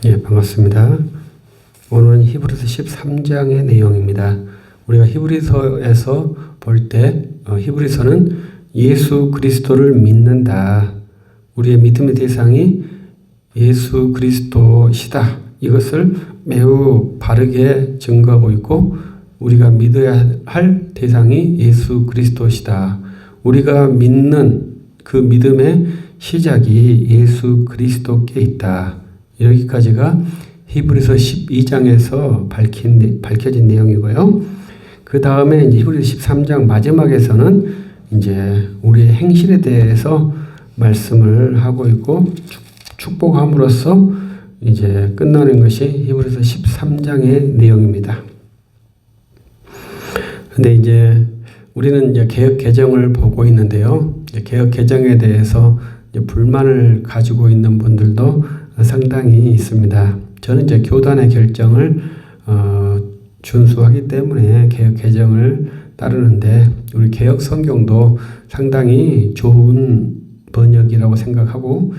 예, 반갑습니다. 오늘은 히브리서 13장의 내용입니다. 우리가 히브리서에서 볼 때 히브리서는 예수 그리스도를 믿는다. 우리의 믿음의 대상이 예수 그리스도시다. 이것을 매우 바르게 증거하고 있고 우리가 믿어야 할 대상이 예수 그리스도시다. 우리가 믿는 그 믿음의 시작이 예수 그리스도께 있다. 여기까지가 히브리서 12장에서 밝혀진 내용이고요. 그 다음에 이제 히브리서 13장 마지막에서는 이제 우리의 행실에 대해서 말씀을 하고 있고 축복함으로써 이제 끝나는 것이 히브리서 13장의 내용입니다. 근데 이제 우리는 이제 개역 개정을 보고 있는데요. 개역 개정에 대해서 이제 불만을 가지고 있는 분들도 상당히 있습니다. 저는 이제 교단의 결정을 준수하기 때문에 개역 개정을 따르는데 우리 개역 성경도 상당히 좋은 번역이라고 생각하고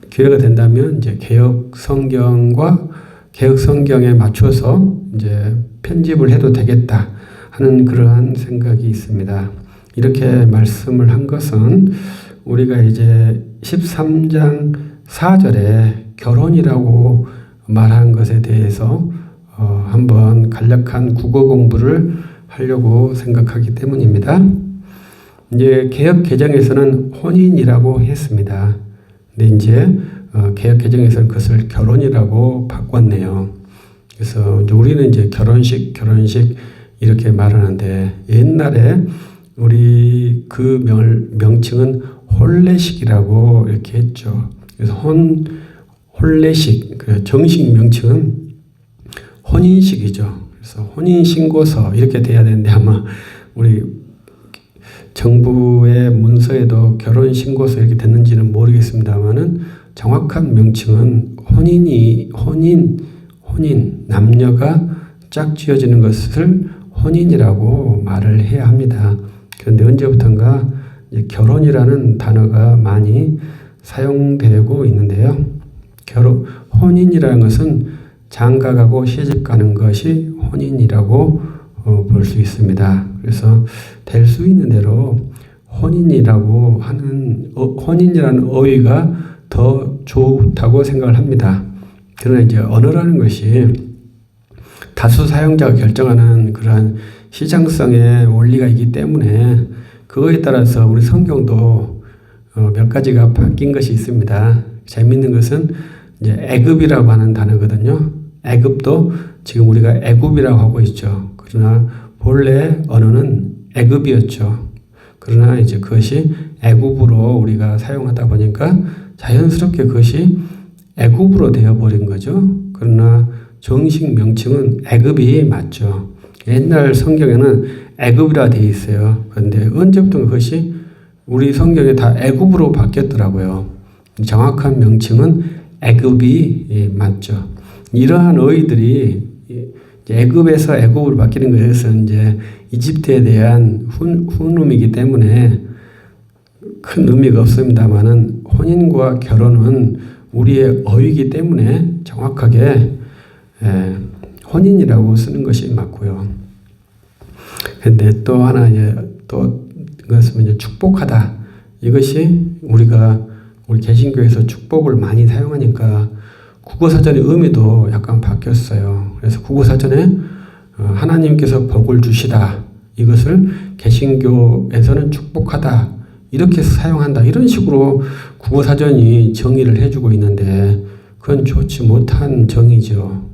기회가 된다면 이제 개역 성경과 개역 성경에 맞춰서 이제 편집을 해도 되겠다 하는 그러한 생각이 있습니다. 이렇게 말씀을 한 것은 우리가 이제 13장 4절에 결혼이라고 말한 것에 대해서 한번 간략한 국어 공부를 하려고 생각하기 때문입니다. 이제 개역 개정에서는 혼인이라고 했습니다. 근데 이제 개역 개정에서는 그것을 결혼이라고 바꿨네요. 그래서 우리는 이제 결혼식 이렇게 말하는데 옛날에 우리 그 명칭은 혼례식이라고 이렇게 했죠. 그래서 혼례식, 그 정식 명칭은 혼인식이죠. 그래서 혼인신고서 이렇게 돼야 되는데 아마 우리 정부의 문서에도 결혼신고서 이렇게 됐는지는 모르겠습니다만은 정확한 명칭은 혼인, 남녀가 짝지어지는 것을 혼인이라고 말을 해야 합니다. 그런데 언제부턴가 결혼이라는 단어가 많이 사용되고 있는데요. 혼인이라는 것은 장가가고 시집가는 것이 혼인이라고 볼 수 있습니다. 그래서 될 수 있는 대로 혼인이라고 하는 혼인이라는 어휘가 더 좋다고 생각을 합니다. 그러나 이제 언어라는 것이 다수 사용자가 결정하는 그러한 시장성의 원리가 있기 때문에 그거에 따라서 우리 성경도 몇 가지가 바뀐 것이 있습니다. 재미있는 것은 이제 애굽이라고 하는 단어거든요. 애굽도 지금 우리가 애굽이라고 하고 있죠. 그러나 본래 언어는 애굽이었죠. 그러나 이제 그것이 애굽으로 우리가 사용하다 보니까 자연스럽게 그것이 애굽으로 되어버린 거죠. 그러나 정식 명칭은 애굽이 맞죠. 옛날 성경에는 애굽이라 되어 있어요. 그런데 언제부터 그것이 우리 성경에 다 애굽으로 바뀌었더라고요. 정확한 명칭은 애굽이 맞죠. 이러한 어휘들이 애굽에서 애굽으로 바뀌는 것은 이제 이집트에 대한 훈음이기 때문에 큰 의미가 없습니다만은 혼인과 결혼은 우리의 어휘이기 때문에 정확하게 혼인이라고 쓰는 것이 맞고요. 그런데 또 하나 그것은 이제 축복하다. 이것이 우리 개신교에서 축복을 많이 사용하니까 국어사전의 의미도 약간 바뀌었어요. 그래서 국어사전에 하나님께서 복을 주시다. 이것을 개신교에서는 축복하다. 이렇게 사용한다. 이런 식으로 국어사전이 정의를 해주고 있는데 그건 좋지 못한 정의죠.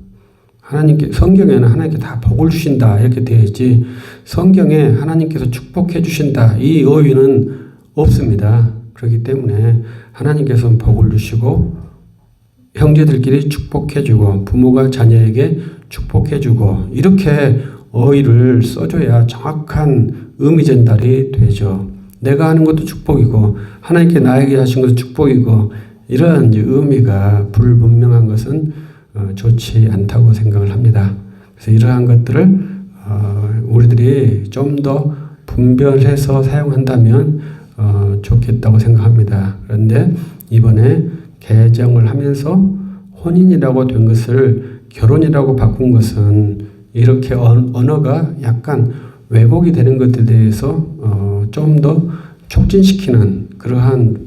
성경에는 하나님께 다 복을 주신다. 이렇게 되어 있지 성경에 하나님께서 축복해 주신다. 이 어휘는 없습니다. 그렇기 때문에 하나님께서는 복을 주시고 형제들끼리 축복해주고 부모가 자녀에게 축복해주고 이렇게 어휘를 써줘야 정확한 의미 전달이 되죠. 내가 하는 것도 축복이고 하나님께 나에게 하신 것도 축복이고 이런 이제 의미가 불분명한 것은 좋지 않다고 생각을 합니다. 그래서 이러한 것들을 우리들이 좀 더 분별해서 사용한다면 좋겠다고 생각합니다. 그런데 이번에 개정을 하면서 혼인이라고 된 것을 결혼이라고 바꾼 것은 이렇게 언어가 약간 왜곡이 되는 것에 대해서 좀 더 촉진시키는 그러한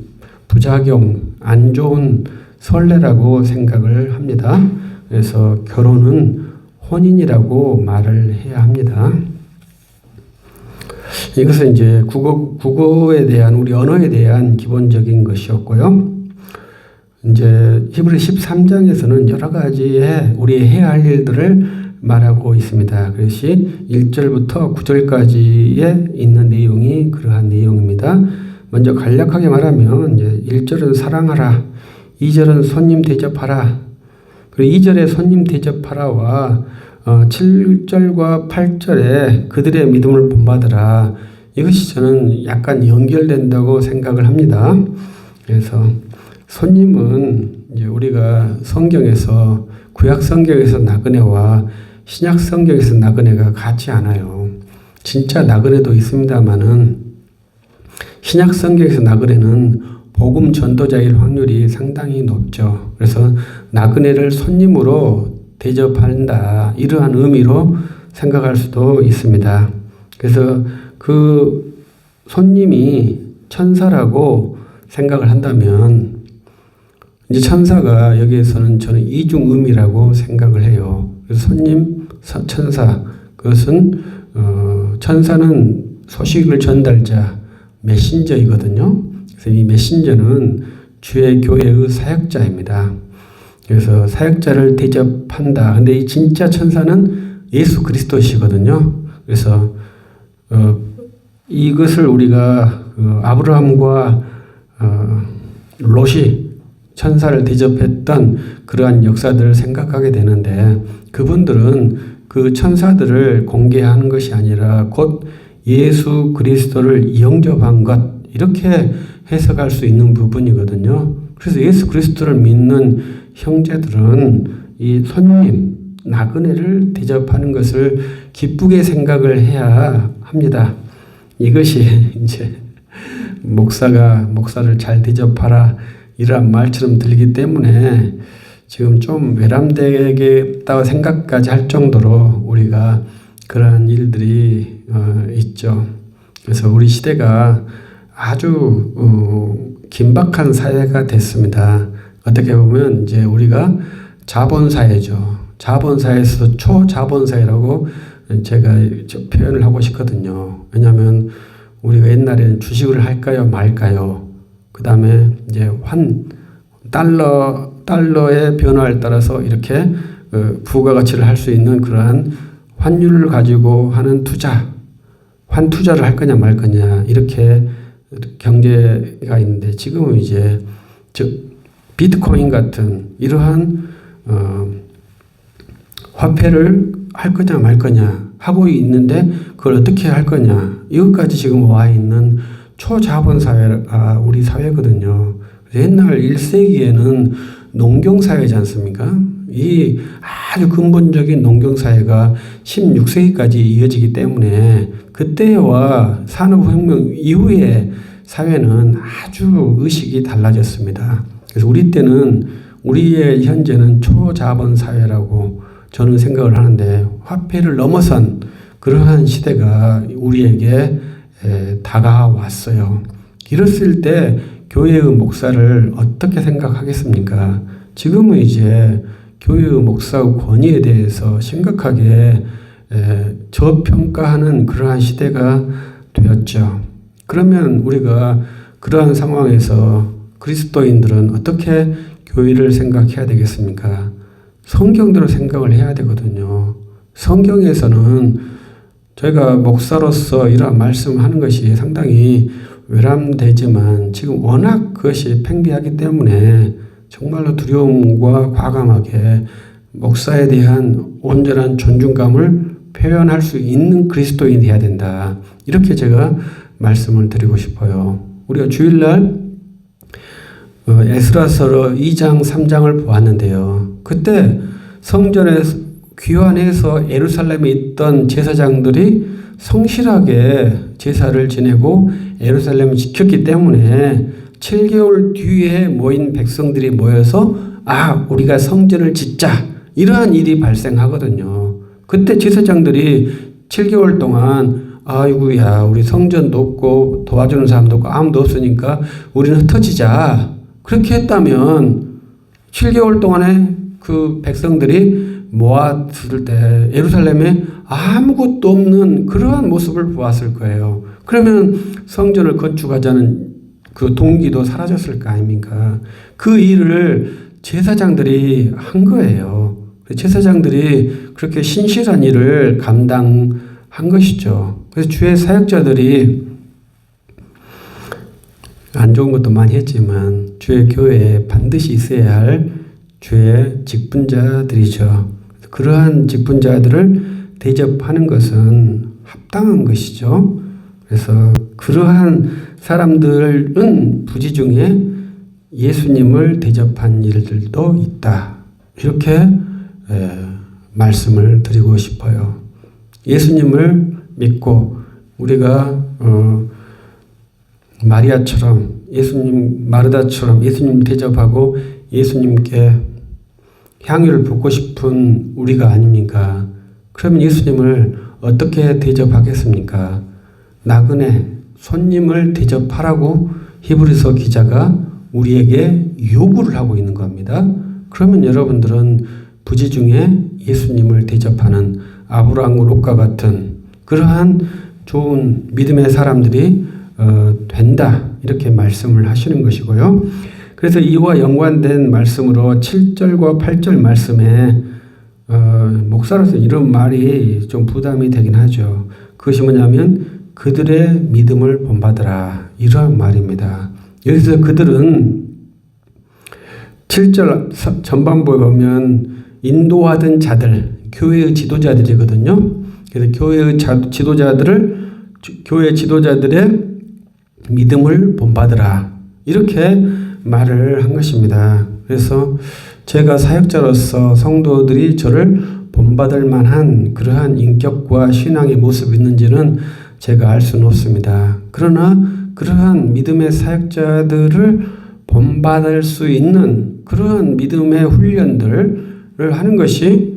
부작용, 안 좋은 선례라고 생각을 합니다. 그래서 결혼은 혼인이라고 말을 해야 합니다. 이것은 이제 국어에 대한, 우리 언어에 대한 기본적인 것이었고요. 이제 히브리 13장에서는 여러 가지의 우리 해야 할 일들을 말하고 있습니다. 그것이 1절부터 9절까지에 있는 내용이 그러한 내용입니다. 먼저 간략하게 말하면 이제 1절은 사랑하라, 2절은 손님 대접하라, 그리고 2절에 손님 대접하라와 7절과 8절에 그들의 믿음을 본받으라, 이것이 저는 약간 연결된다고 생각을 합니다. 그래서 손님은 이제 우리가 성경에서, 구약 성경에서 나그네와 신약 성경에서 나그네가 같지 않아요. 진짜 나그네도 있습니다만은 신약 성경에서 나그네는 복음 전도자일 확률이 상당히 높죠. 그래서 나그네를 손님으로 대접한다, 이러한 의미로 생각할 수도 있습니다. 그래서 그 손님이 천사라고 생각을 한다면 이제 천사가 여기에서는 저는 이중 의미라고 생각을 해요. 그래서 손님, 천사, 그것은 천사는 소식을 전달자, 메신저이거든요. 그래서 이 메신저는 주의 교회의 사역자입니다. 그래서 사역자를 대접한다. 근데 이 진짜 천사는 예수 그리스도시거든요. 그래서 이것을 우리가 아브라함과 롯이 천사를 대접했던 그러한 역사들을 생각하게 되는데, 그분들은 그 천사들을 공개하는 것이 아니라 곧 예수 그리스도를 영접한 것, 이렇게 해석할 수 있는 부분이거든요. 그래서 예수 그리스도를 믿는 형제들은 이 손님, 나그네를 대접하는 것을 기쁘게 생각을 해야 합니다. 이것이 이제 목사를 잘 대접하라, 이러한 말처럼 들리기 때문에 지금 좀 외람되겠다고 생각까지 할 정도로 우리가 그러한 일들이 있죠. 그래서 우리 시대가 아주 긴박한 사회가 됐습니다. 어떻게 보면 이제 우리가 자본사회죠. 자본사회에서 초자본사회라고 제가 표현을 하고 싶거든요. 왜냐하면 우리가 옛날에는 주식을 할까요 말까요, 그 다음에 이제 달러의 변화에 따라서 이렇게 부가가치를 할 수 있는 그러한 환율을 가지고 하는 환투자를 할 거냐 말 거냐, 이렇게 경제가 있는데, 지금은 이제 비트코인 같은 이러한 화폐를 할 거냐 말 거냐 하고 있는데, 그걸 어떻게 할 거냐, 이것까지 지금 와 있는 초자본사회가 우리 사회거든요. 옛날 1세기에는 농경사회지 않습니까? 이 아주 근본적인 농경사회가 16세기까지 이어지기 때문에 그때와 산업혁명 이후의 사회는 아주 의식이 달라졌습니다. 그래서 우리의 현재는 초자본사회라고 저는 생각을 하는데, 화폐를 넘어선 그러한 시대가 우리에게 다가왔어요. 이랬을 때 교회의 목사를 어떻게 생각하겠습니까? 지금은 이제 교회의 목사의 권위에 대해서 심각하게 저평가하는 그러한 시대가 되었죠. 그러면 우리가 그러한 상황에서 그리스도인들은 어떻게 교회를 생각해야 되겠습니까? 성경대로 생각을 해야 되거든요. 성경에서는 저희가 목사로서 이러한 말씀하는 것이 상당히 외람되지만 지금 워낙 그것이 팽배하기 때문에 정말로 두려움과 과감하게 목사에 대한 온전한 존중감을 표현할 수 있는 그리스도인이 되어야 된다, 이렇게 제가 말씀을 드리고 싶어요. 우리가 주일날 에스라서 2장 3장을 보았는데요. 그때 성전에 귀환해서 예루살렘에 있던 제사장들이 성실하게 제사를 지내고 예루살렘을 지켰기 때문에 7개월 뒤에 모인 백성들이 모여서 우리가 성전을 짓자. 이러한 일이 발생하거든요. 그때 제사장들이 7개월 동안 아이고야 우리 성전도 없고 도와주는 사람도 없고 아무도 없으니까 우리는 흩어지자. 그렇게 했다면 7개월 동안에 그 백성들이 모았을 때 예루살렘에 아무것도 없는 그러한 모습을 보았을 거예요. 그러면 성전을 건축하자는 그 동기도 사라졌을 거 아닙니까? 그 일을 제사장들이 한 거예요. 제사장들이 그렇게 신실한 일을 감당한 것이죠. 그래서 주의 사역자들이 안 좋은 것도 많이 했지만 주의 교회에 반드시 있어야 할 주의 직분자들이죠. 그러한 직분자들을 대접하는 것은 합당한 것이죠. 그래서 그러한 사람들은 부지 중에 예수님을 대접한 일들도 있다. 이렇게 말씀을 드리고 싶어요. 예수님을 믿고 우리가 마리아처럼 마르다처럼 예수님 대접하고 예수님께 향유를 붓고 싶은 우리가 아닙니까? 그러면 예수님을 어떻게 대접하겠습니까? 나그네 손님을 대접하라고 히브리서 기자가 우리에게 요구를 하고 있는 겁니다. 그러면 여러분들은 부지 중에 예수님을 대접하는 아브라함과 롯과 같은 그러한 좋은 믿음의 사람들이 된다. 이렇게 말씀을 하시는 것이고요. 그래서 이와 연관된 말씀으로 7절과 8절 말씀에 목사로서 이런 말이 좀 부담이 되긴 하죠. 그것이 뭐냐면 그들의 믿음을 본받으라. 이러한 말입니다. 여기서 그들은 7절 전반부에 보면 인도하던 자들, 교회의 지도자들이거든요. 그래서 교회 지도자들의 믿음을 본받으라. 이렇게 말을 한 것입니다. 그래서 제가 사역자로서 성도들이 저를 본받을 만한 그러한 인격과 신앙의 모습이 있는지는 제가 알 수는 없습니다. 그러나 그러한 믿음의 사역자들을 본받을 수 있는 그러한 믿음의 훈련들을 하는 것이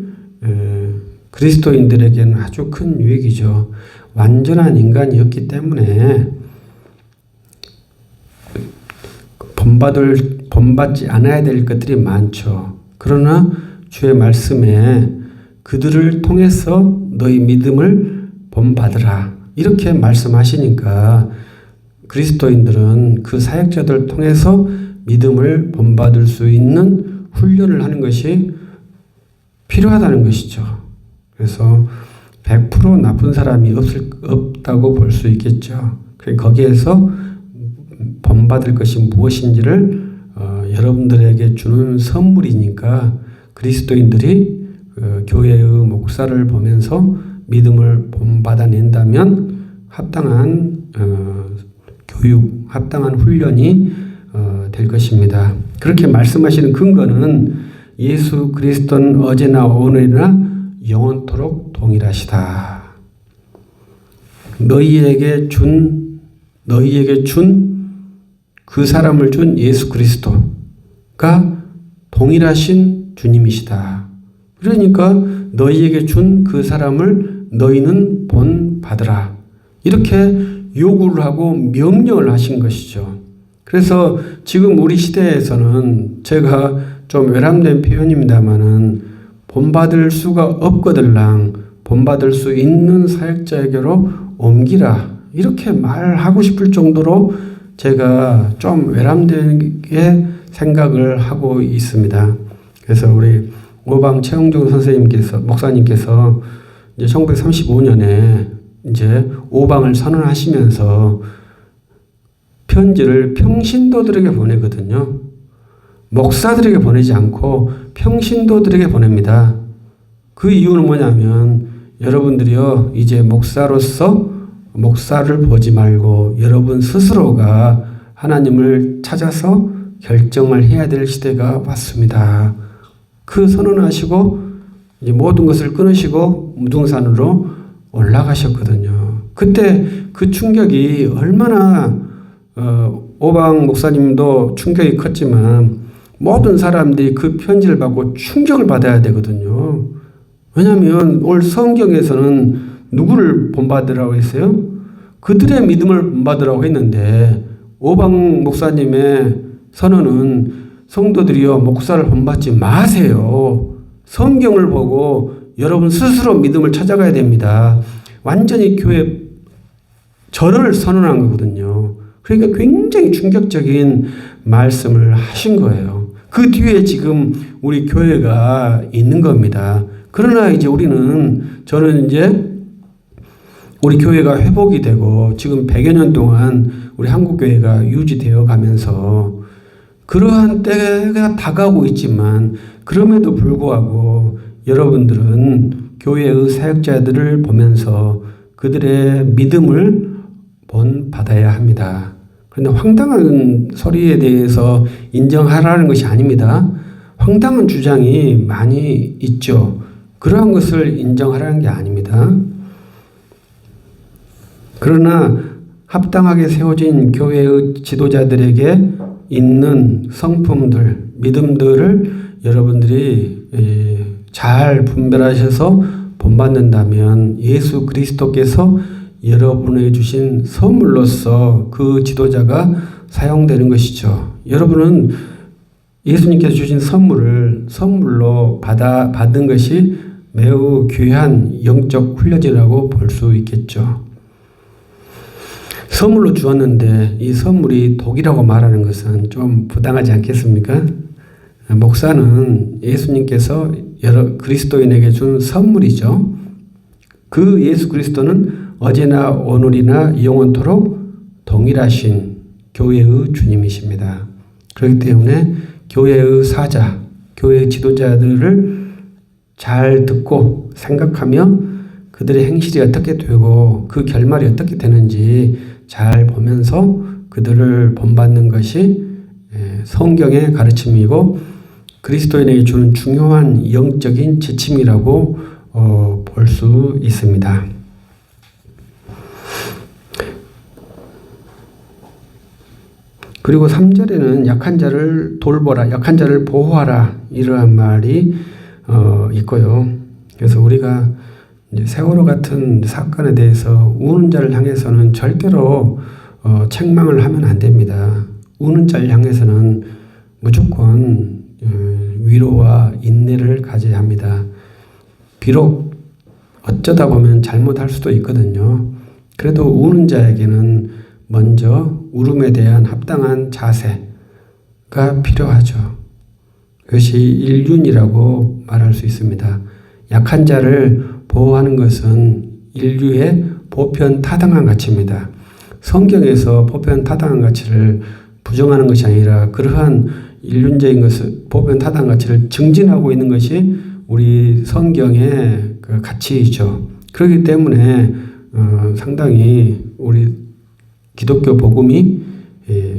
그리스도인들에게는 아주 큰 유익이죠. 완전한 인간이었기 때문에 본받지 않아야 될 것들이 많죠. 그러나 주의 말씀에 그들을 통해서 너희 믿음을 본받으라. 이렇게 말씀하시니까 그리스도인들은 그 사역자들을 통해서 믿음을 본받을 수 있는 훈련을 하는 것이 필요하다는 것이죠. 그래서 100% 나쁜 사람이 없다고 볼 수 있겠죠. 거기에서 본받을 것이 무엇인지를 여러분들에게 주는 선물이니까 그리스도인들이 교회의 목사를 보면서 믿음을 본받아낸다면 합당한 교육, 합당한 훈련이 될 것입니다. 그렇게 말씀하시는 근거는 예수 그리스도는 어제나 오늘이나 영원토록 동일하시다. 너희에게 준 그 사람을 준 예수 그리스도가 동일하신 주님이시다. 그러니까 너희에게 준 그 사람을 너희는 본받으라. 이렇게 요구를 하고 명령을 하신 것이죠. 그래서 지금 우리 시대에서는 제가 좀 외람된 표현입니다마는 본받을 수가 없거들랑 본받을 수 있는 사역자에게로 옮기라. 이렇게 말하고 싶을 정도로 제가 좀 외람되게 생각을 하고 있습니다. 그래서 우리 오방 최영종 목사님께서 이제 1935년에 이제 오방을 선언하시면서 편지를 평신도들에게 보내거든요. 목사들에게 보내지 않고 평신도들에게 보냅니다. 그 이유는 뭐냐면 여러분들이요 이제 목사로서 목사를 보지 말고 여러분 스스로가 하나님을 찾아서 결정을 해야 될 시대가 왔습니다. 그 선언하시고 이제 모든 것을 끊으시고 무등산으로 올라가셨거든요. 그때 그 충격이 얼마나 오방 목사님도 충격이 컸지만 모든 사람들이 그 편지를 받고 충격을 받아야 되거든요. 왜냐하면 오늘 성경에서는 누구를 본받으라고 했어요? 그들의 믿음을 본받으라고 했는데 오방 목사님의 선언은 성도들이여 목사를 본받지 마세요. 성경을 보고 여러분 스스로 믿음을 찾아가야 됩니다. 완전히 교회 절을 선언한 거거든요. 그러니까 굉장히 충격적인 말씀을 하신 거예요. 그 뒤에 지금 우리 교회가 있는 겁니다. 그러나 이제 저는 이제 우리 교회가 회복이 되고 지금 100여 년 동안 우리 한국교회가 유지되어 가면서 그러한 때가 다가오고 있지만 그럼에도 불구하고 여러분들은 교회의 사역자들을 보면서 그들의 믿음을 본받아야 합니다. 그런데 황당한 소리에 대해서 인정하라는 것이 아닙니다. 황당한 주장이 많이 있죠. 그러한 것을 인정하라는 게 아닙니다. 그러나 합당하게 세워진 교회의 지도자들에게 있는 성품들, 믿음들을 여러분들이 잘 분별하셔서 본받는다면 예수 그리스도께서 여러분에게 주신 선물로서 그 지도자가 사용되는 것이죠. 여러분은 예수님께서 주신 선물로 받은 것이 매우 귀한 영적 훈련이라고 볼 수 있겠죠. 선물로 주었는데 이 선물이 독이라고 말하는 것은 좀 부당하지 않겠습니까? 목사는 예수님께서 여러 그리스도인에게 준 선물이죠. 그 예수 그리스도는 어제나 오늘이나 영원토록 동일하신 교회의 주님이십니다. 그렇기 때문에 교회의 사자, 교회의 지도자들을 잘 듣고 생각하며 그들의 행실이 어떻게 되고 그 결말이 어떻게 되는지 잘 보면서 그들을 본받는 것이 성경의 가르침이고 그리스도인에게 주는 중요한 영적인 지침이라고 볼 수 있습니다. 그리고 3절에는 약한 자를 돌보라, 약한 자를 보호하라 이러한 말이 있고요. 그래서 우리가 이제 세월호 같은 사건에 대해서 우는 자를 향해서는 절대로 책망을 하면 안 됩니다. 우는 자를 향해서는 무조건 위로와 인내를 가져야 합니다. 비록 어쩌다 보면 잘못할 수도 있거든요. 그래도 우는 자에게는 먼저 울음에 대한 합당한 자세가 필요하죠. 그것이 인륜이라고 말할 수 있습니다. 약한 자를 보호하는 것은 인류의 보편 타당한 가치입니다. 성경에서 보편 타당한 가치를 부정하는 것이 아니라 그러한 인륜적인 것을 보편 타당한 가치를 증진하고 있는 것이 우리 성경의 그 가치이죠. 그렇기 때문에 상당히 우리 기독교 복음이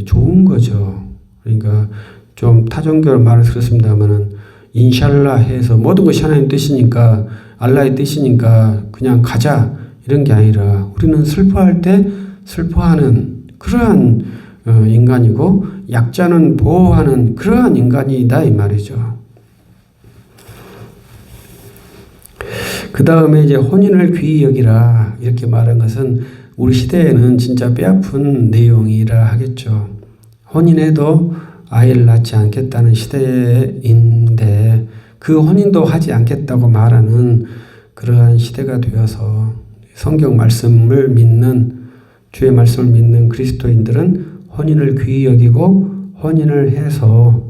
좋은 거죠. 그러니까 좀 타종교로 말해서 그렇습니다만은 인샬라 해서 모든 것이 하나님 뜻이니까 알라의 뜻이니까 그냥 가자 이런 게 아니라 우리는 슬퍼할 때 슬퍼하는 그러한 인간이고 약자는 보호하는 그러한 인간이다 이 말이죠. 그 다음에 이제 혼인을 귀히 여기라 이렇게 말한 것은 우리 시대에는 진짜 뼈아픈 내용이라 하겠죠. 혼인해도 아이를 낳지 않겠다는 시대인데 그 혼인도 하지 않겠다고 말하는 그러한 시대가 되어서 성경 말씀을 믿는 주의 말씀을 믿는 그리스도인들은 혼인을 귀히 여기고 혼인을 해서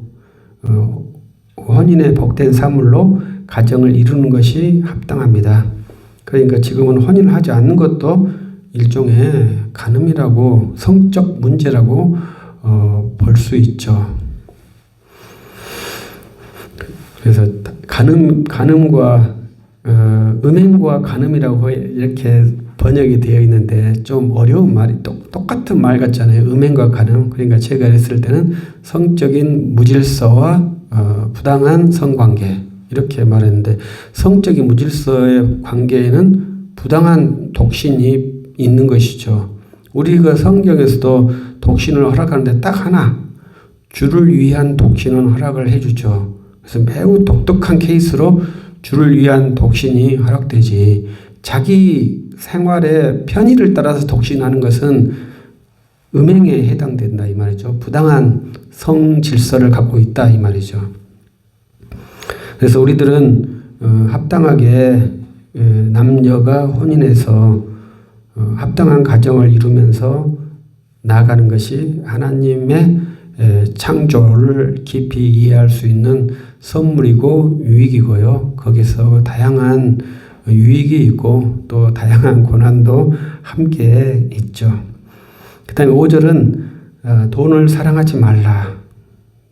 혼인의 복된 사물로 가정을 이루는 것이 합당합니다. 그러니까 지금은 혼인을 하지 않는 것도 일종의 간음이라고 성적 문제라고 볼 수 있죠. 그래서 간음과 음행과 간음이라고 이렇게 번역이 되어 있는데 좀 어려운 말이 똑같은 말 같잖아요. 음행과 간음. 그러니까 제가 했을 때는 성적인 무질서와 부당한 성관계 이렇게 말했는데 성적인 무질서의 관계에는 부당한 독신이 있는 것이죠. 우리가 성경에서도 독신을 허락하는데 딱 하나 주를 위한 독신은 허락을 해주죠. 그래서 매우 독특한 케이스로 주를 위한 독신이 허락되지, 자기 생활의 편의를 따라서 독신하는 것은 음행에 해당된다 이 말이죠. 부당한 성 질서를 갖고 있다 이 말이죠. 그래서 우리들은 합당하게 남녀가 혼인해서 합당한 가정을 이루면서 나아가는 것이 하나님의 창조를 깊이 이해할 수 있는 선물이고 유익이고요. 거기서 다양한 유익이 있고 또 다양한 고난도 함께 있죠. 그 다음에 5절은 돈을 사랑하지 말라.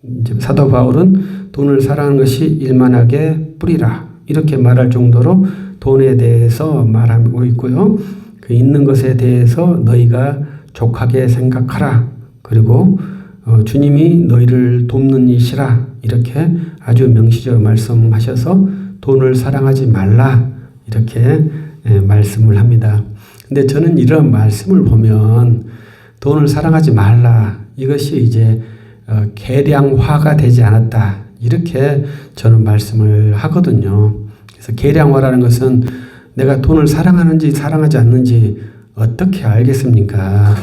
이제 사도 바울은 돈을 사랑하는 것이 일만하게 뿌리라 이렇게 말할 정도로 돈에 대해서 말하고 있고요. 그 있는 것에 대해서 너희가 족하게 생각하라. 그리고 주님이 너희를 돕는 이시라 이렇게 아주 명시적으로 말씀하셔서 돈을 사랑하지 말라 이렇게 말씀을 합니다. 근데 저는 이런 말씀을 보면 돈을 사랑하지 말라 이것이 이제 계량화가 되지 않았다 이렇게 저는 말씀을 하거든요. 그래서 계량화라는 것은 내가 돈을 사랑하는지 사랑하지 않는지 어떻게 알겠습니까?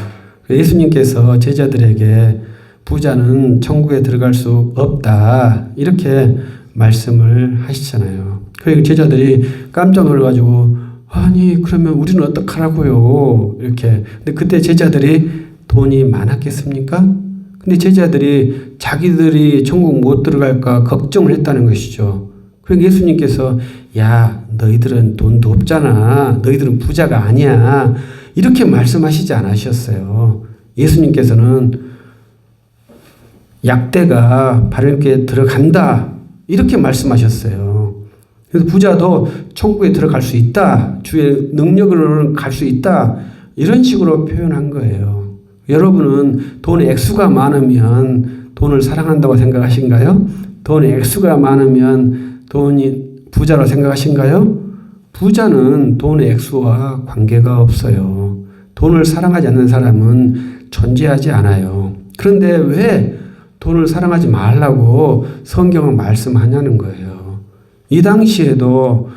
예수님께서 제자들에게 부자는 천국에 들어갈 수 없다 이렇게 말씀을 하시잖아요. 그리고 제자들이 깜짝 놀라가지고 아니 그러면 우리는 어떡하라고요 이렇게. 근데 그때 제자들이 돈이 많았겠습니까? 근데 제자들이 자기들이 천국 못 들어갈까 걱정을 했다는 것이죠. 그러니까 예수님께서 야 너희들은 돈도 없잖아. 너희들은 부자가 아니야. 이렇게 말씀하시지 않으셨어요. 예수님께서는 약대가 바르게 들어간다 이렇게 말씀하셨어요. 그래서 부자도 천국에 들어갈 수 있다. 주의 능력으로는 갈 수 있다. 이런 식으로 표현한 거예요. 여러분은 돈의 액수가 많으면 돈을 사랑한다고 생각하신가요? 돈의 액수가 많으면 돈이 부자로 생각하신가요? 부자는 돈의 액수와 관계가 없어요. 돈을 사랑하지 않는 사람은 존재하지 않아요. 그런데 왜 돈을 사랑하지 말라고 성경은 말씀하냐는 거예요. 이 당시에도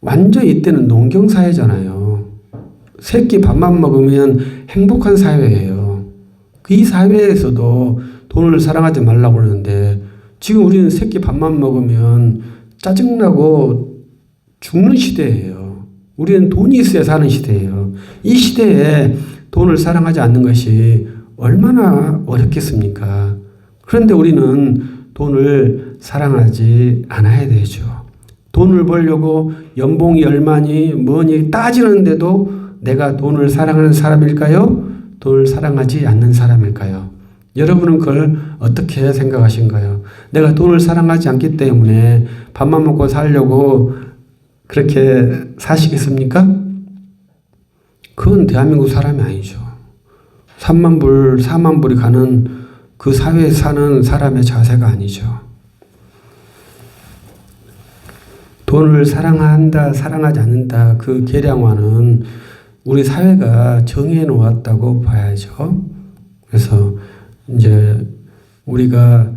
완전 이때는 농경사회잖아요. 새끼 밥만 먹으면 행복한 사회예요. 이 사회에서도 돈을 사랑하지 말라고 그러는데 지금 우리는 새끼 밥만 먹으면 짜증나고 죽는 시대예요. 우리는 돈이 있어야 사는 시대예요. 이 시대에 돈을 사랑하지 않는 것이 얼마나 어렵겠습니까? 그런데 우리는 돈을 사랑하지 않아야 되죠. 돈을 벌려고 연봉이 얼마니 뭐니 따지는데도 내가 돈을 사랑하는 사람일까요? 돈을 사랑하지 않는 사람일까요? 여러분은 그걸 어떻게 생각하신가요? 내가 돈을 사랑하지 않기 때문에 밥만 먹고 살려고 그렇게 사시겠습니까? 그건 대한민국 사람이 아니죠. 3만 불, 4만 불이 가는 그 사회에 사는 사람의 자세가 아니죠. 돈을 사랑한다, 사랑하지 않는다, 그 계량화는 우리 사회가 정해 놓았다고 봐야죠. 그래서 이제 우리가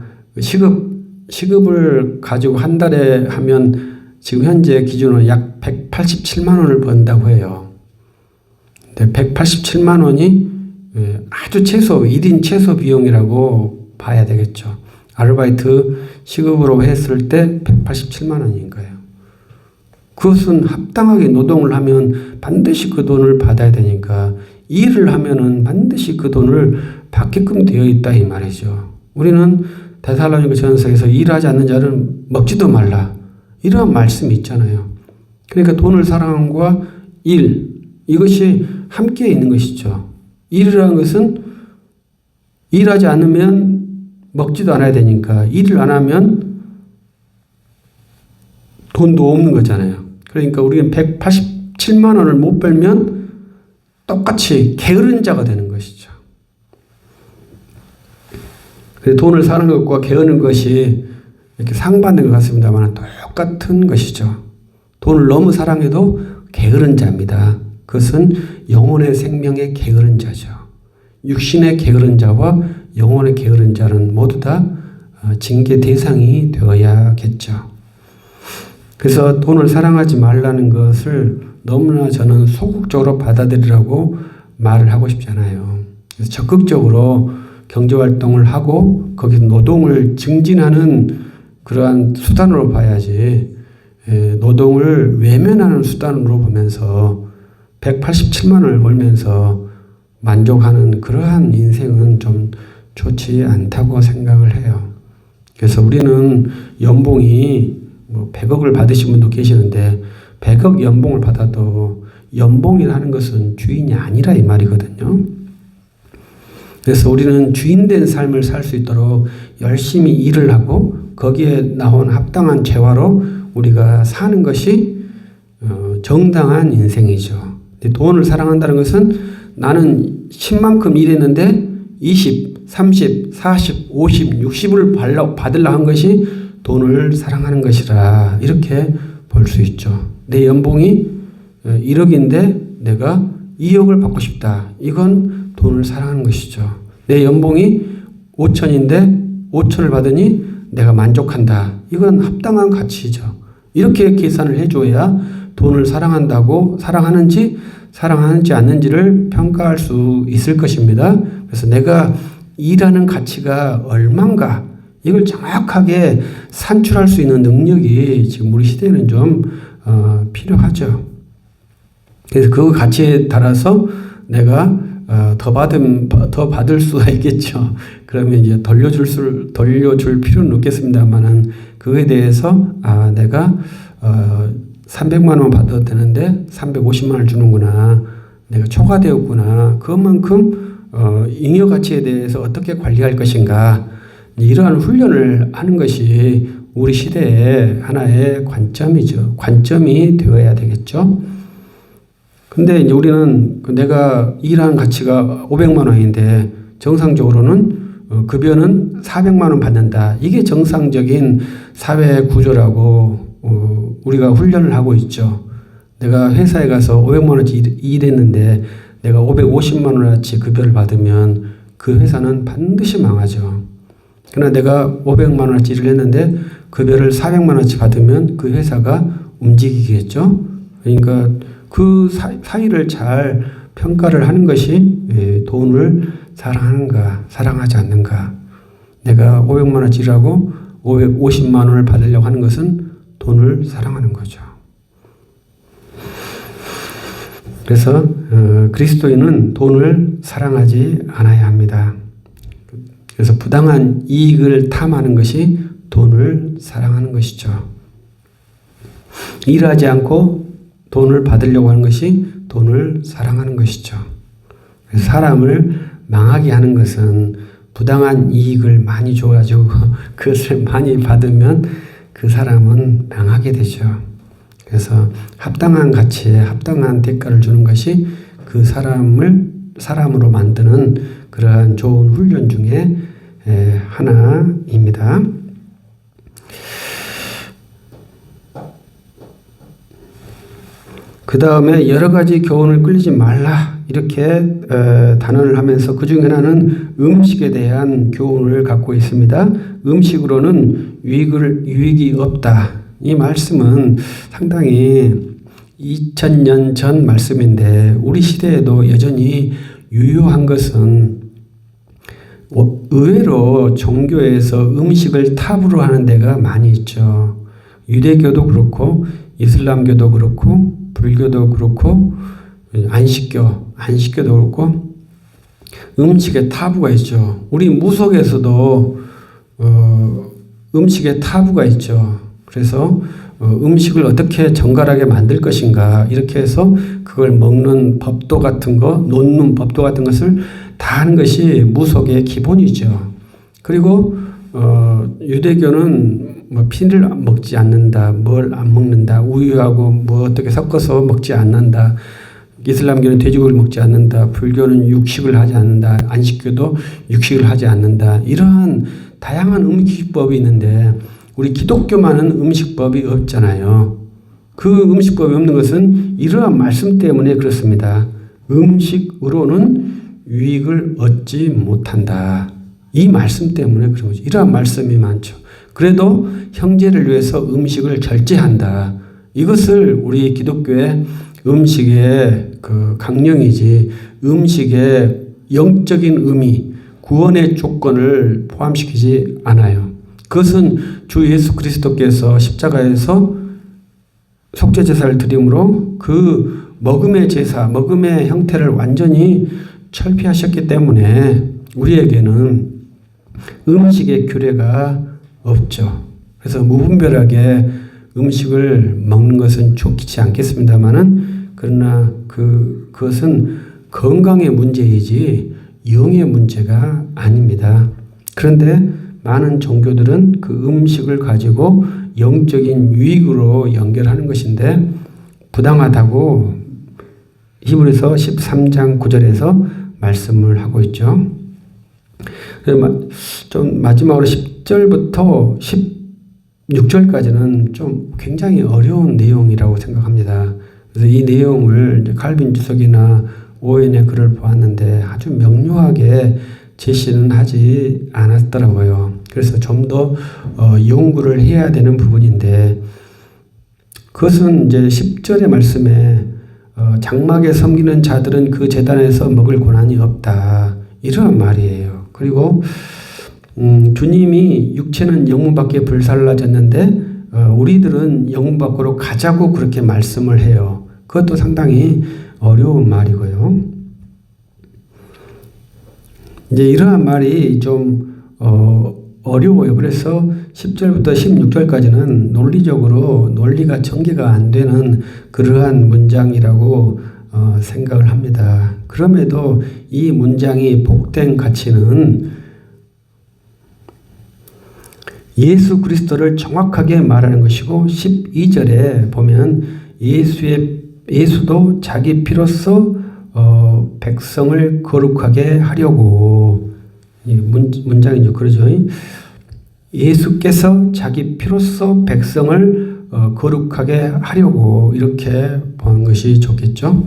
시급을 가지고 한 달에 하면 지금 현재 기준으로 약 187만 원을 번다고 해요. 근데 187만 원이 아주 최소 1인 최소 비용이라고 봐야 되겠죠. 아르바이트 시급으로 했을 때 187만 원인 거예요. 그것은 합당하게 노동을 하면 반드시 그 돈을 받아야 되니까 일을 하면은 반드시 그 돈을 받게끔 되어 있다 이 말이죠. 우리는 데살로니가 전서에서 일하지 않는 자는 먹지도 말라 이런 말씀이 있잖아요. 그러니까 돈을 사랑함과 일 이것이 함께 있는 것이죠. 일이라는 것은 일하지 않으면 먹지도 않아야 되니까 일을 안 하면 돈도 없는 거잖아요. 그러니까 우리는 187만 원을 못 벌면 똑같이 게으른 자가 되는 것이죠. 돈을 사는 것과 게으른 것이 이렇게 상반된 것 같습니다만 똑같은 것이죠. 돈을 너무 사랑해도 게으른 자입니다. 그것은 영혼의 생명의 게으른 자죠. 육신의 게으른 자와 영혼에 게으른 자는 모두 다 징계 대상이 되어야겠죠. 그래서 돈을 사랑하지 말라는 것을 너무나 저는 소극적으로 받아들이라고 말을 하고 싶지 않아요. 그래서 적극적으로 경제활동을 하고 거기서 노동을 증진하는 그러한 수단으로 봐야지, 노동을 외면하는 수단으로 보면서 187만 원을 벌면서 만족하는 그러한 인생은 좀 좋지 않다고 생각을 해요. 그래서 우리는 연봉이 100억을 받으신 분도 계시는데 100억 연봉을 받아도 연봉이라는 것은 주인이 아니라 이 말이거든요. 그래서 우리는 주인된 삶을 살 수 있도록 열심히 일을 하고 거기에 나온 합당한 재화로 우리가 사는 것이 정당한 인생이죠. 돈을 사랑한다는 것은 나는 10만큼 일했는데 20, 30, 40, 50, 60을 받으려 한 것이 돈을 사랑하는 것이라 이렇게 볼 수 있죠. 내 연봉이 1억인데 내가 2억을 받고 싶다. 이건 돈을 사랑하는 것이죠. 내 연봉이 5천인데 5천을 받으니 내가 만족한다. 이건 합당한 가치죠. 이렇게 계산을 해줘야 돈을 사랑하는지 않는지를 평가할 수 있을 것입니다. 그래서 내가 일하는 가치가 얼만가 이걸 정확하게 산출할 수 있는 능력이 지금 우리 시대에는 좀 필요하죠. 그래서 그 가치에 따라서 내가 더 받을 수가 있겠죠. 그러면 이제 돌려줄 필요는 없겠습니다만은 그거에 대해서 내가 300만 원 받아도 되는데 350만 원을 주는구나. 내가 초과되었구나. 그만큼 잉여 가치에 대해서 어떻게 관리할 것인가. 이러한 훈련을 하는 것이 우리 시대의 하나의 관점이죠. 관점이 되어야 되겠죠. 근데 이제 우리는 내가 일한 가치가 500만 원인데 정상적으로는 급여는 400만 원 받는다. 이게 정상적인 사회 구조라고 우리가 훈련을 하고 있죠. 내가 회사에 가서 500만 원치 일했는데 내가 550만 원어치 급여를 받으면 그 회사는 반드시 망하죠. 그러나 내가 500만 원어치 일을 했는데 급여를 400만 원어치 받으면 그 회사가 움직이겠죠. 그러니까 그 사이를 잘 평가를 하는 것이 돈을 사랑하는가 사랑하지 않는가. 내가 500만 원어치 일하고 550만 원을 받으려고 하는 것은 돈을 사랑하는 거죠. 그래서 그리스도인은 돈을 사랑하지 않아야 합니다. 그래서 부당한 이익을 탐하는 것이 돈을 사랑하는 것이죠. 일하지 않고 돈을 받으려고 하는 것이 돈을 사랑하는 것이죠. 그래서 사람을 망하게 하는 것은 부당한 이익을 많이 줘가지고 그것을 많이 받으면 그 사람은 망하게 되죠. 그래서 합당한 가치에 합당한 대가를 주는 것이 그 사람으로 만드는 그러한 좋은 훈련 중에 하나입니다. 그 다음에 여러 가지 교훈을 끌리지 말라 이렇게 단언을 하면서 그 중에 하나는 음식에 대한 교훈을 갖고 있습니다. 음식으로는 유익이 없다. 이 말씀은 상당히 2000년 전 말씀인데 우리 시대에도 여전히 유효한 것은 의외로 종교에서 음식을 탑으로 하는 데가 많이 있죠. 유대교도 그렇고 이슬람교도 그렇고 불교도 그렇고 안식교도 그렇고 음식에 타부가 있죠. 우리 무속에서도 음식에 타부가 있죠. 그래서 음식을 어떻게 정갈하게 만들 것인가 이렇게 해서 그걸 먹는 법도 같은 거 놓는 법도 같은 것을 다 하는 것이 무속의 기본이죠. 그리고 유대교는 피를 먹지 않는다, 뭘 안 먹는다, 우유하고 뭐 어떻게 섞어서 먹지 않는다. 이슬람교는 돼지고기를 먹지 않는다. 불교는 육식을 하지 않는다. 안식교도 육식을 하지 않는다. 이러한 다양한 음식법이 있는데 우리 기독교만은 음식법이 없잖아요. 그 음식법이 없는 것은 이러한 말씀 때문에 그렇습니다. 음식으로는 유익을 얻지 못한다. 이 말씀 때문에 그런 거죠. 이러한 말씀이 많죠. 그래도 형제를 위해서 음식을 절제한다. 이것을 우리 기독교의 음식의 그 강령이지, 음식의 영적인 의미, 구원의 조건을 포함시키지 않아요. 그것은 주 예수 그리스도께서 십자가에서 속죄제사를 드림으로 그 먹음의 제사, 먹음의 형태를 완전히 철폐하셨기 때문에 우리에게는 음식의 규례가 없죠. 그래서 무분별하게 음식을 먹는 것은 좋지 않겠습니다만은, 그러나 그것은 건강의 문제이지 영의 문제가 아닙니다. 그런데 많은 종교들은 그 음식을 가지고 영적인 유익으로 연결하는 것인데 부당하다고 히브리서 13장 9절에서 말씀을 하고 있죠. 좀 마지막으로 10절부터 16절까지는 좀 굉장히 어려운 내용이라고 생각합니다. 그래서 이 내용을 이제 칼빈 주석이나 오웬의 글을 보았는데 아주 명료하게 제시는 하지 않았더라고요. 그래서 좀 더 연구를 해야 되는 부분인데, 그것은 이제 10절의 말씀에 장막에 섬기는 자들은 그 제단에서 먹을 권한이 없다, 이런 말이에요. 그리고 주님이 육체는 영문 밖에 불살라졌는데 우리들은 영문 밖으로 가자고 그렇게 말씀을 해요. 그것도 상당히 어려운 말이고요. 이제 이러한 말이 좀 어려워요. 그래서 10절부터 16절까지는 논리적으로 논리가 전개가 안 되는 그러한 문장이라고 생각을 합니다. 그럼에도 이 문장이 복된 가치는 예수 그리스도를 정확하게 말하는 것이고, 12절에 보면 예수도 자기 피로써 백성을 거룩하게 하려고, 이 문장이죠. 그러죠. 예수께서 자기 피로써 백성을 거룩하게 하려고, 이렇게 보는 것이 좋겠죠.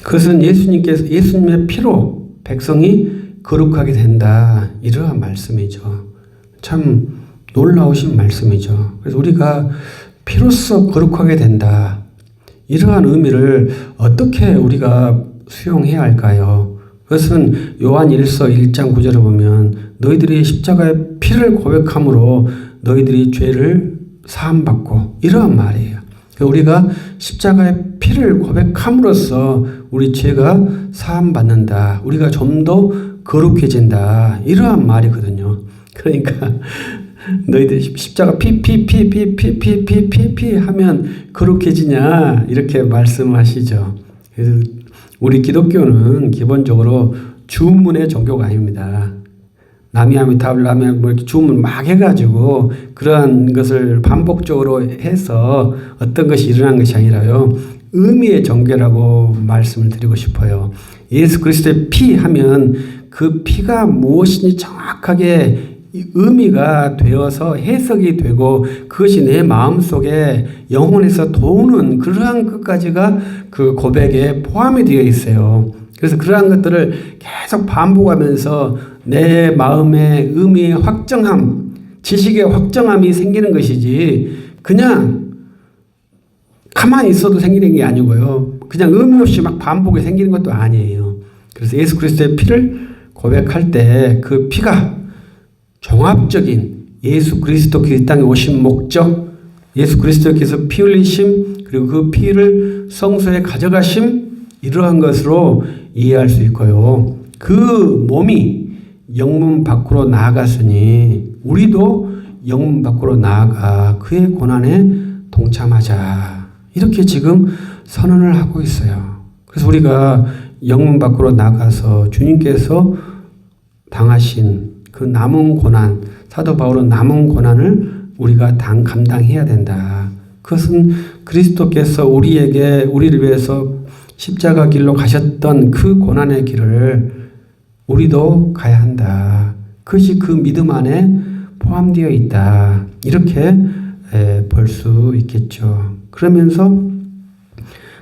그것은 예수님의 피로 백성이 거룩하게 된다, 이러한 말씀이죠. 참 놀라우신 말씀이죠. 그래서 우리가 피로써 거룩하게 된다, 이러한 의미를 어떻게 우리가 수용해야 할까요? 그것은 요한 1서 1장 9절을 보면 너희들이 십자가의 피를 고백함으로 너희들이 죄를 사함받고, 이러한 말이에요. 우리가 십자가의 피를 고백함으로써 우리 죄가 사함받는다, 우리가 좀 더 거룩해진다, 이러한 말이거든요. 그러니까 너희들 십자가 피 하면 거룩해지냐, 이렇게 말씀하시죠. 그래서 우리 기독교는 기본적으로 주문의 종교가 아닙니다. 나미아미타불라며 뭐 이렇게 주문 막 해가지고 그러한 것을 반복적으로 해서 어떤 것이 일어난 것이 아니라요, 의미의 종교라고 말씀을 드리고 싶어요. 예수 그리스도의 피 하면 그 피가 무엇인지 정확하게 의미가 되어서 해석이 되고, 그것이 내 마음속에 영혼에서 도우는 그러한 것까지가 그 고백에 포함이 되어 있어요. 그래서 그러한 것들을 계속 반복하면서 내 마음의 의미의 확정함, 지식의 확정함이 생기는 것이지, 그냥 가만히 있어도 생기는 게 아니고요, 그냥 의미 없이 막 반복이 생기는 것도 아니에요. 그래서 예수 그리스도의 피를 고백할 때 그 피가 종합적인 예수 그리스도께서 이 땅에 오신 목적, 예수 그리스도께서 피 흘리심, 그리고 그 피를 성소에 가져가심, 이러한 것으로 이해할 수 있고요. 그 몸이 영문 밖으로 나아갔으니 우리도 영문 밖으로 나아가 그의 고난에 동참하자, 이렇게 지금 선언을 하고 있어요. 그래서 우리가 영문 밖으로 나가서 주님께서 당하신 그 남은 고난, 사도 바울은 남은 고난을 우리가 감당해야 된다. 그것은 그리스도께서 우리를 위해서 십자가 길로 가셨던 그 고난의 길을 우리도 가야 한다. 그것이 그 믿음 안에 포함되어 있다, 이렇게 볼 수 있겠죠. 그러면서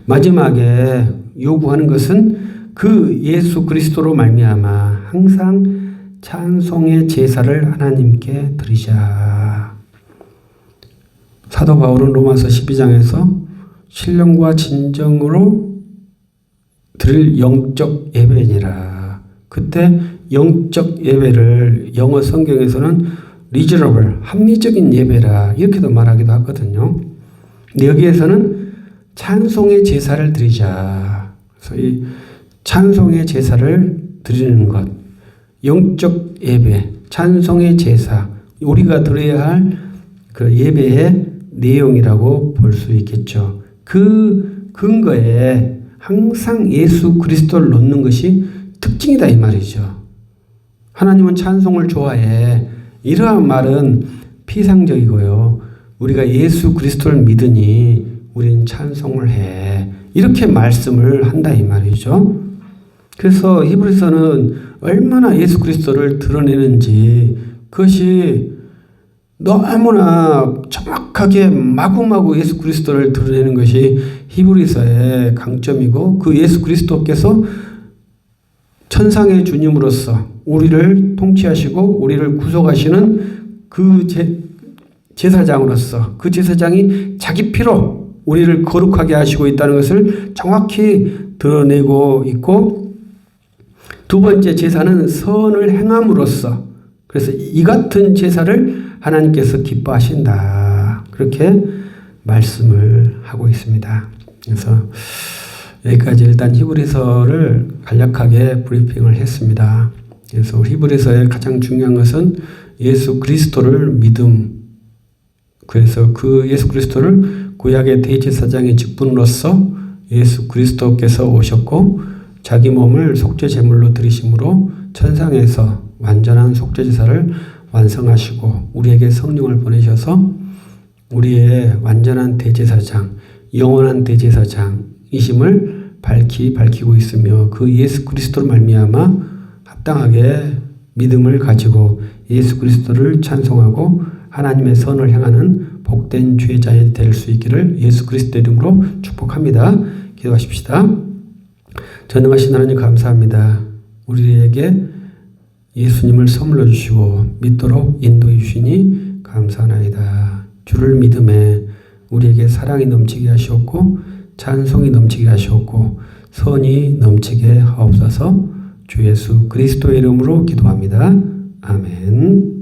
마지막에 요구하는 것은 그 예수 그리스도로 말미암아 항상 찬송의 제사를 하나님께 드리자. 사도 바울은 로마서 12장에서 신령과 진정으로 드릴 영적 예배니라. 그때 영적 예배를 영어 성경에서는 reasonable, 합리적인 예배라 이렇게도 말하기도 하거든요. 근데 여기에서는 찬송의 제사를 드리자. 그래서 이 찬송의 제사를 드리는 것, 영적 예배, 찬송의 제사, 우리가 드려야 할 그 예배의 내용이라고 볼 수 있겠죠. 그 근거에 항상 예수 그리스도를 놓는 것이 특징이다 이 말이죠. 하나님은 찬송을 좋아해. 이러한 말은 피상적이고요. 우리가 예수 그리스도를 믿으니 우리는 찬송을 해. 이렇게 말씀을 한다 이 말이죠. 그래서 히브리서는 얼마나 예수 그리스도를 드러내는지 그것이 너무나 정확하게 마구마구 예수 그리스도를 드러내는 것이 히브리서의 강점이고 그 예수 그리스도께서 천상의 주님으로서 우리를 통치하시고 우리를 구속하시는 그 제사장으로서 그 제사장이 자기 피로 우리를 거룩하게 하시고 있다는 것을 정확히 드러내고 있고 두 번째 제사는 선을 행함으로써 그래서 이 같은 제사를 하나님께서 기뻐하신다. 그렇게 말씀을 하고 있습니다. 그래서 여기까지 일단 히브리서를 간략하게 브리핑을 했습니다. 그래서 히브리서의 가장 중요한 것은 예수 그리스도를 믿음. 그래서 그 예수 그리스도를 구약의 대제사장의 직분으로서 예수 그리스도께서 오셨고 자기 몸을 속죄 제물로 드리심으로 천상에서 완전한 속죄 제사를 완성하시고 우리에게 성령을 보내셔서 우리의 완전한 대제사장, 영원한 대제사장이심을 밝히고 있으며 그 예수 그리스도로 말미암아 합당하게 믿음을 가지고 예수 그리스도를 찬송하고 하나님의 선을 향하는 복된 죄자에 될 수 있기를 예수 그리스도 이름으로 축복합니다. 기도하십시다. 전능하신 하나님 감사합니다. 우리에게 예수님을 선물로 주시고 믿도록 인도해 주시니 감사하나이다. 주를 믿음에 우리에게 사랑이 넘치게 하시옵고 찬송이 넘치게 하시옵고 선이 넘치게 하옵소서. 주 예수 그리스도의 이름으로 기도합니다. 아멘.